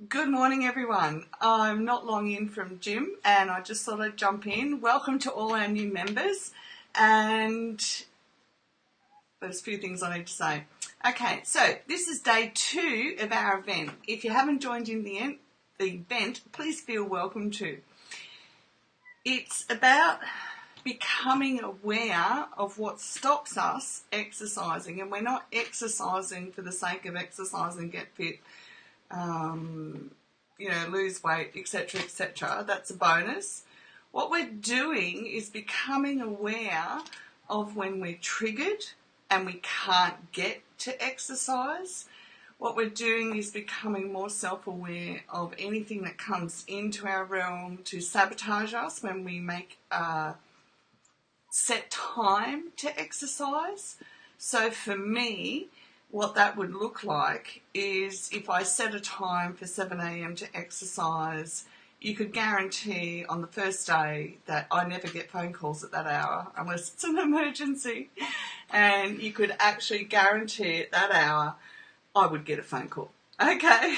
Good morning, everyone. I'm not long in from gym and I just thought I'd jump in. Welcome to all our new members, and there's a few things I need to say. Okay, so this is day 2 of our event. If you haven't joined in the event, please feel welcome to. It's about becoming aware of what stops us exercising, and we're not exercising for the sake of exercising, get fit, lose weight, etc., etc. That's a bonus. What we're doing is becoming aware of when we're triggered and we can't get to exercise. What we're doing is becoming more self-aware of anything that comes into our realm to sabotage us when we make a set time to exercise. So for me, what that would look like is if I set a time for 7 a.m. to exercise, you could guarantee on the first day that I never get phone calls at that hour unless it's an emergency. And you could actually guarantee at that hour I would get a phone call. Okay?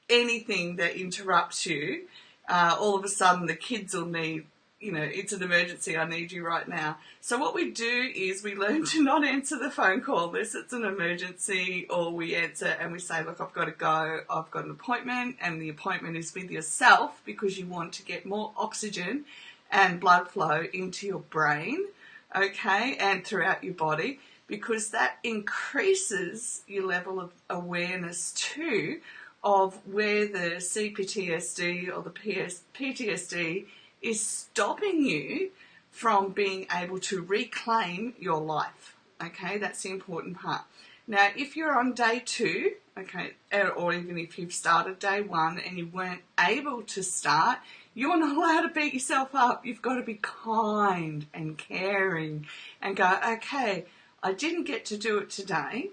Anything that interrupts you, all of a sudden the kids will need, it's an emergency, I need you right now. So what we do is we learn to not answer the phone call unless it's an emergency, or we answer and we say, look, I've got to go, I've got an appointment, and the appointment is with yourself because you want to get more oxygen and blood flow into your brain, okay, and throughout your body, because that increases your level of awareness too of where the CPtsd or the Ptsd is stopping you from being able to reclaim your life. Okay, that's the important part. Now, if you're on day 2, okay, or even if you've started day 1 and you weren't able to start, you're not allowed to beat yourself up. You've got to be kind and caring and go, okay, I didn't get to do it today.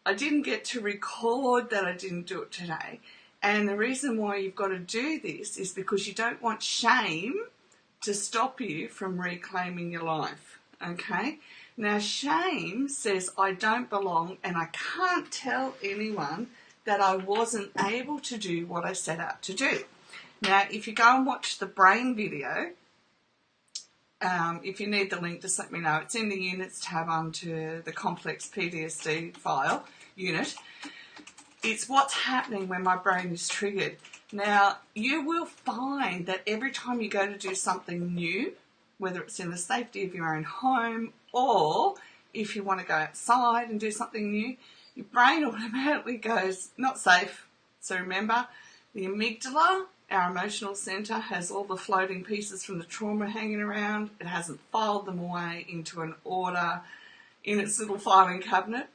I didn't get to record that I didn't do it today. And the reason why you've got to do this is because you don't want shame to stop you from reclaiming your life, okay? Now, shame says I don't belong and I can't tell anyone that I wasn't able to do what I set out to do. Now, if you go and watch the brain video, if you need the link, just let me know. It's in the units tab under the complex Ptsd file unit. It's what's happening when my brain is triggered. Now, you will find that every time you go to do something new, whether it's in the safety of your own home or if you want to go outside and do something new, your brain automatically goes, not safe. So remember, the amygdala, our emotional centre, has all the floating pieces from the trauma hanging around. It hasn't filed them away into an order in its little filing cabinet.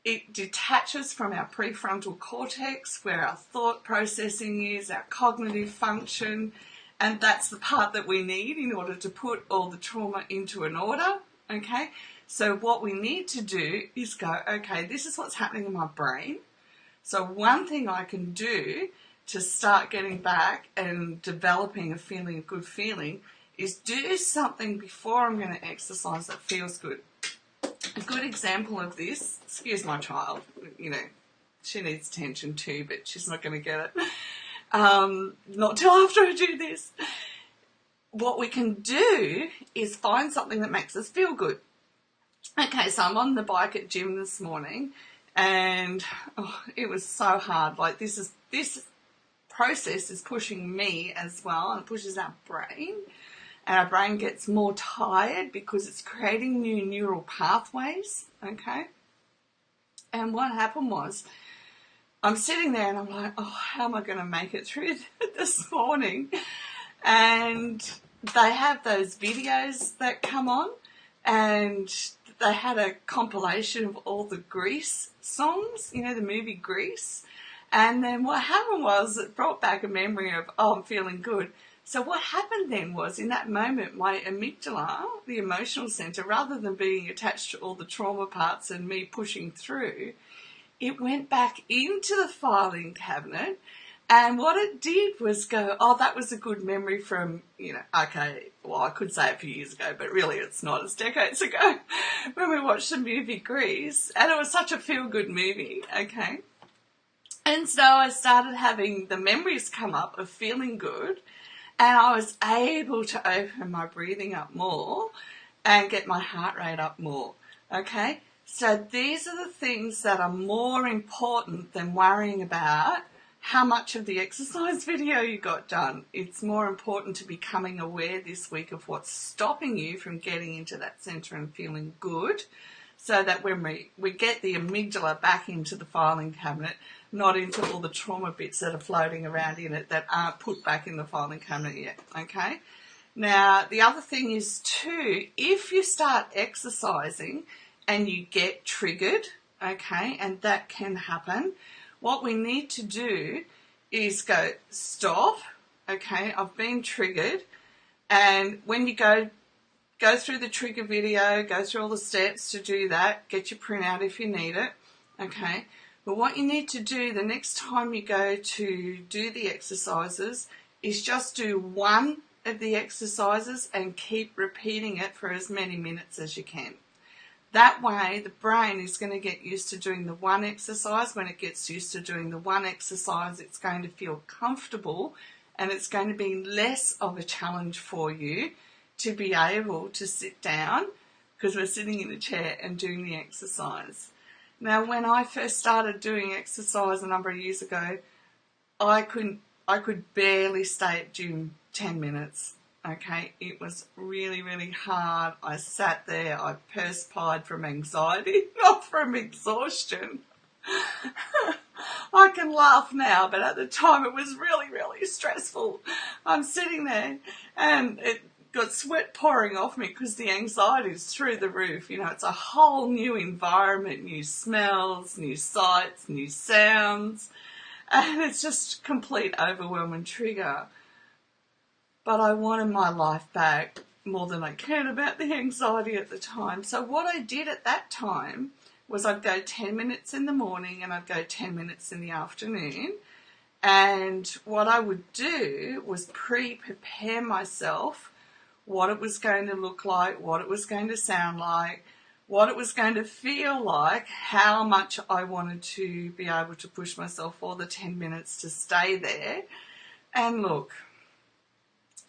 It detaches from our prefrontal cortex, where our thought processing is, our cognitive function, and that's the part that we need in order to put all the trauma into an order, okay? So what we need to do is go, okay, this is what's happening in my brain. So one thing I can do to start getting back and developing a feeling, a good feeling, is do something before I'm going to exercise that feels good. A good example of this, excuse my child, she needs attention too, but she's not going to get it. Not till after I do this. What we can do is find something that makes us feel good. Okay, so I'm on the bike at gym this morning, and it was so hard. Like this process is pushing me as well, and pushes our brain. And our brain gets more tired because it's creating new neural pathways, okay? And what happened was, I'm sitting there and I'm like, how am I going to make it through this morning? And they have those videos that come on, and they had a compilation of all the Grease songs, the movie Grease. And then what happened was, it brought back a memory of, I'm feeling good. So what happened then was, in that moment, my amygdala, the emotional centre, rather than being attached to all the trauma parts and me pushing through, it went back into the filing cabinet, and what it did was go, that was a good memory from, okay, well, I could say a few years ago, but really it's not, it's decades ago, when we watched the movie Grease, and it was such a feel-good movie, okay? And so I started having the memories come up of feeling good, and I was able to open my breathing up more and get my heart rate up more. Okay, so these are the things that are more important than worrying about how much of the exercise video you got done. It's more important to becoming aware this week of what's stopping you from getting into that centre and feeling good, so that when we get the amygdala back into the filing cabinet, not into all the trauma bits that are floating around in it that aren't put back in the filing cabinet yet, okay? Now, the other thing is too, if you start exercising and you get triggered, okay, and that can happen, what we need to do is go, stop, okay, I've been triggered, and when you go through the trigger video, go through all the steps to do that, get your printout if you need it, okay? But what you need to do the next time you go to do the exercises is just do one of the exercises and keep repeating it for as many minutes as you can. That way, the brain is going to get used to doing the one exercise. When it gets used to doing the one exercise, it's going to feel comfortable, and it's going to be less of a challenge for you to be able to sit down, because we're sitting in a chair and doing the exercise. Now, when I first started doing exercise a number of years ago, I could barely stay at gym 10 minutes. Okay, it was really, really hard. I sat there, I perspired from anxiety, not from exhaustion. I can laugh now, but at the time it was really, really stressful. I'm sitting there and it got sweat pouring off me because the anxiety is through the roof. You know, it's a whole new environment, new smells, new sights, new sounds, and it's just complete overwhelm and trigger. But I wanted my life back more than I cared about the anxiety at the time. So what I did at that time was I'd go 10 minutes in the morning and I'd go 10 minutes in the afternoon. And what I would do was prepare myself what it was going to look like, what it was going to sound like, what it was going to feel like, how much I wanted to be able to push myself for the 10 minutes to stay there. And look,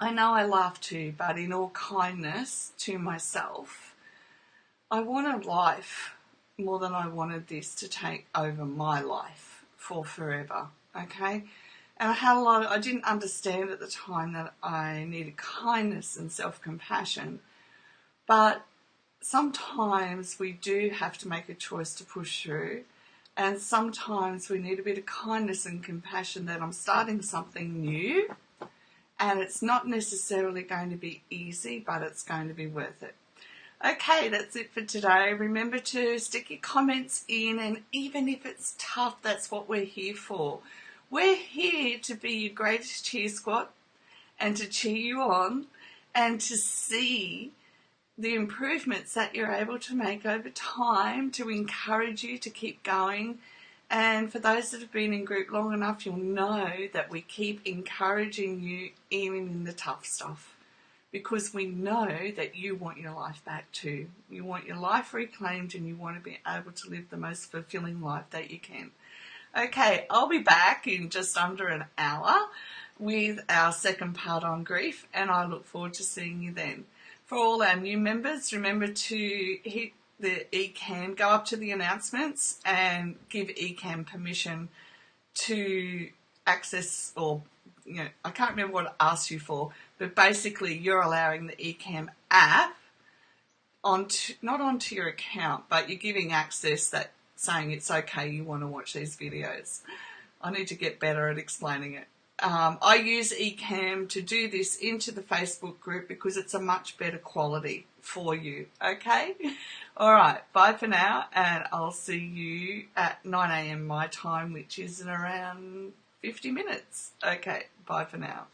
I know I laugh too, but in all kindness to myself, I wanted life more than I wanted this to take over my life for forever, okay? And I didn't understand at the time that I needed kindness and self-compassion, but sometimes we do have to make a choice to push through, and sometimes we need a bit of kindness and compassion that I'm starting something new, and it's not necessarily going to be easy, but it's going to be worth it. Okay, that's it for today. Remember to stick your comments in, and even if it's tough, that's what we're here for. We're here to be your greatest cheer squad and to cheer you on and to see the improvements that you're able to make over time, to encourage you to keep going. And for those that have been in group long enough, you'll know that we keep encouraging you even in the tough stuff, because we know that you want your life back too. You want your life reclaimed, and you want to be able to live the most fulfilling life that you can. Okay, I'll be back in just under an hour with our second part on grief, and I look forward to seeing you then. For all our new members, remember to hit the eCam, go up to the announcements and give eCam permission to access, or, you know, I can't remember what it asks you for, but basically you're allowing the eCam app not onto your account, but you're giving access, that saying it's okay, you want to watch these videos. I need to get better at explaining it. I use eCam to do this into the Facebook group because it's a much better quality for you, okay? All right, bye for now, and I'll see you at 9 a.m. my time, which is in around 50 minutes. Okay, bye for now.